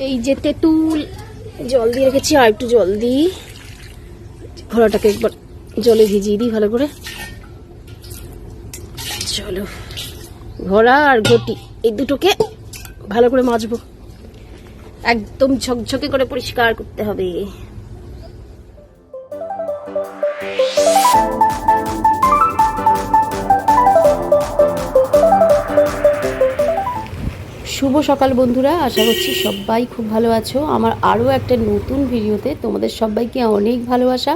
এই যে তেঁতুল জল দিয়ে রেখেছি, আর একটু জল দিই, ঘোড়াটাকে একবার জলে ভিজিয়ে দিই ভালো করে। চলো, ঘোড়া আর ঘটি এই দুটোকে ভালো করে মাজবো, একদম ঝকঝকে করে পরিষ্কার করতে হবে। শুভ সকাল বন্ধুরা, আশা করছি সবাই খুব ভালো আছো। আমার আরও একটা নতুন ভিডিওতে তোমাদের সবাইকে অনেক ভালোবাসা,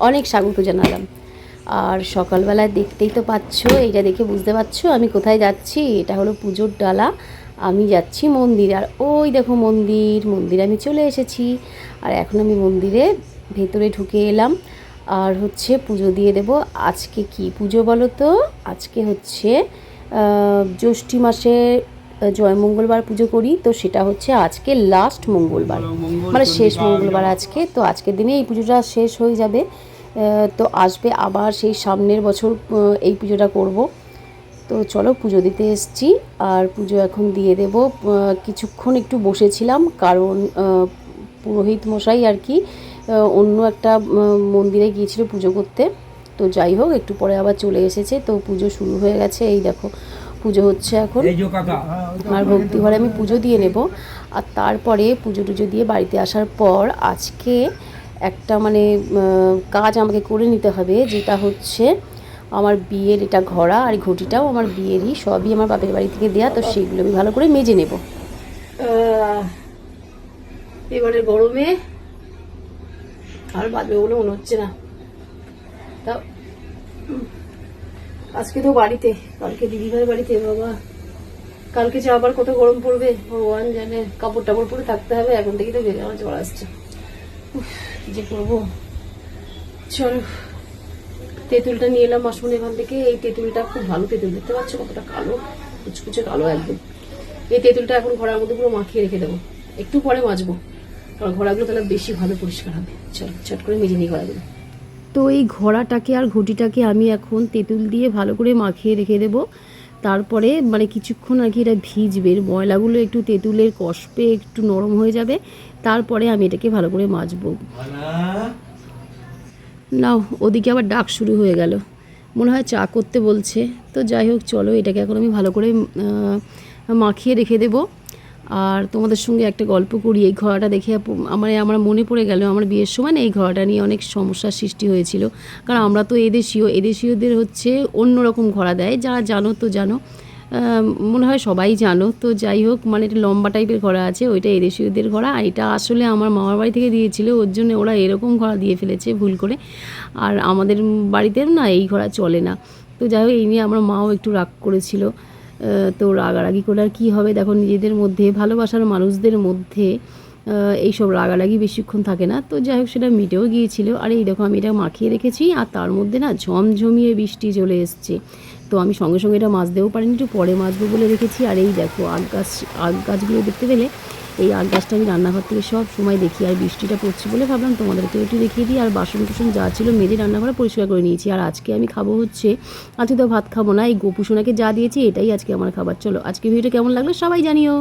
অনেক স্বাগত জানালাম। আর সকালবেলায় দেখতেই তো পাচ্ছ, এইটা দেখে বুঝতে পারছো আমি কোথায় যাচ্ছি। এটা হলো পুজোর ডালা, আমি যাচ্ছি মন্দিরে। আর ওই দেখো মন্দিরে আমি চলে এসেছি। আর এখন আমি মন্দিরে ভেতরে ঢুকে এলাম, আর হচ্ছে পুজো দিয়ে দেব। আজকে কি পুজো বলো তো? আজকে হচ্ছে জ্যৈষ্ঠী মাসে জয় মঙ্গলবার পুজো করি, তো সেটা হচ্ছে আজকে লাস্ট মঙ্গলবার, মানে শেষ মঙ্গলবার আজকে। তো আজকের দিনে এই পুজোটা শেষ হয়ে যাবে, তো আসবে আবার সেই সামনের বছর এই পুজোটা করব। তো চলো পুজো দিতে এসেছি, আর পুজো এখন দিয়ে দেব। কিছুক্ষণ একটু বসেছিলাম, কারণ পুরোহিত মশাই আর কি অন্য একটা মন্দিরে গিয়েছিল পুজো করতে। তো যাই হোক, একটু পরে আবার চলে এসেছে, তো পুজো শুরু হয়ে গেছে। এই দেখো পুজো হচ্ছে এখন, আর ভক্তি ঘরে আমি পুজো দিয়ে নেব। আর তারপরে পুজো টুজো দিয়ে বাড়িতে আসার পর আজকে একটা মানে কাজ আমাকে করে নিতে হবে, যেটা হচ্ছে আমার বিয়ের এটা ঘড়া, আর ঘটিটাও আমার বিয়েরই, সবই আমার বাপের বাড়ি থেকে দেয়া। তো সেগুলো আমি ভালো করে মেজে নেব। এবারে গরমে আর বাজবে বলে মনে হচ্ছে না। তা আজকে তো বাড়িতে, কালকে দিদিভাইয়ের বাড়িতে। বাবা, কালকে যে আবার কত গরম পড়বে ভগবান জানে। কাপড় টাপড় পরে থাকতে হবে, এখন থেকেই তো আমার জ্বর আসছে। কি যে করবো। চলো, তেঁতুলটা নিয়ে এলাম মাসমুনি এখান থেকে। এই তেঁতুলটা খুব ভালো তেঁতুল, দেখতে পাচ্ছ কতটা কালো, কুচকুচে কালো একদম। এই তেঁতুলটা এখন ঘোড়ার মধ্যে পুরো মাখিয়ে রেখে দেবো, একটু পরে মাজবো, কারণ ঘোড়াগুলো তাহলে বেশি ভালো পরিষ্কার হবে। চলো চট করে মেজে নিই ঘোড়াগুলো। তো এই ঘোড়াটাকে আর ঘটিটাকে আমি এখন তেঁতুল দিয়ে ভালো করে মাখিয়ে রেখে দেবো। তারপরে মানে কিছুক্ষণ আর কি এটা ভিজবে, ময়লাগুলো একটু তেঁতুলের কষপে একটু নরম হয়ে যাবে, তারপরে আমি এটাকে ভালো করে মাজবো। নাও, ওদিকে আবার ডাক শুরু হয়ে গেল, মনে হয় চা করতে বলছে। তো যাই হোক, চলো এটাকে এখন আমি ভালো করে মাখিয়ে রেখে দেবো। আর তোমাদের সঙ্গে একটা গল্প করি। এই ঘোড়াটা দেখে আমার মনে পড়ে গেল, আমার বিয়ের সময় না এই ঘোড়াটা নিয়ে অনেক সমস্যার সৃষ্টি হয়েছিল। কারণ আমরা তো এদেশীয়দের হচ্ছে অন্যরকম ঘোড়া দেয়, যারা জানো তো জানো, মনে হয় সবাই জানো। তো যাই হোক, মানে এটা লম্বা টাইপের ঘোড়া আছে, ওইটা এদেশীয়দের ঘোড়া। আর এটা আসলে আমার মামার বাড়ি থেকে দিয়েছিল, ওর জন্য ওরা এরকম ঘোড়া দিয়ে ফেলেছে ভুল করে। আর আমাদের বাড়িতেও না এই ঘোড়া চলে না। তো যাই হোক, এই নিয়ে আমার মাও একটু রাগ করেছিল। তো রাগারাগি করে আর কী হবে, দেখো নিজেদের মধ্যে ভালোবাসার মানুষদের মধ্যে এইসব রাগারাগি বেশিক্ষণ থাকে না। তো যাই হোক, সেটা মিটেও গিয়েছিল। আর এই দেখো আমি এটা মাখিয়ে রেখেছি, আর তার মধ্যে না ঝমঝমিয়ে বৃষ্টি চলে এসছে। তো আমি সঙ্গে সঙ্গে এটা মাজতেও পারিনি, একটু পরে মাজবো বলে রেখেছি। আর এই দেখো আগ গাছগুলো দেখতে পেলে, এই আগ গাছটা আমি রান্নাঘর থেকে সব সময় দেখি। আর বৃষ্টিটা পড়ছে বলে ভাবলাম তোমাদেরকে একটু দেখিয়ে দিই। আর বাসন কুসন যা ছিল মেজে রান্নাঘরে পরিষ্কার করে নিয়েছি। আর আজকে আমি খাবো হচ্ছে, আজকে তো ভাত খাবো না, এই গোপুসোনাকে যা দিয়েছি এটাই আজকে আমার খাবার। চলো, আজকে ভিডিওটা কেমন লাগলো সবাই জানিও।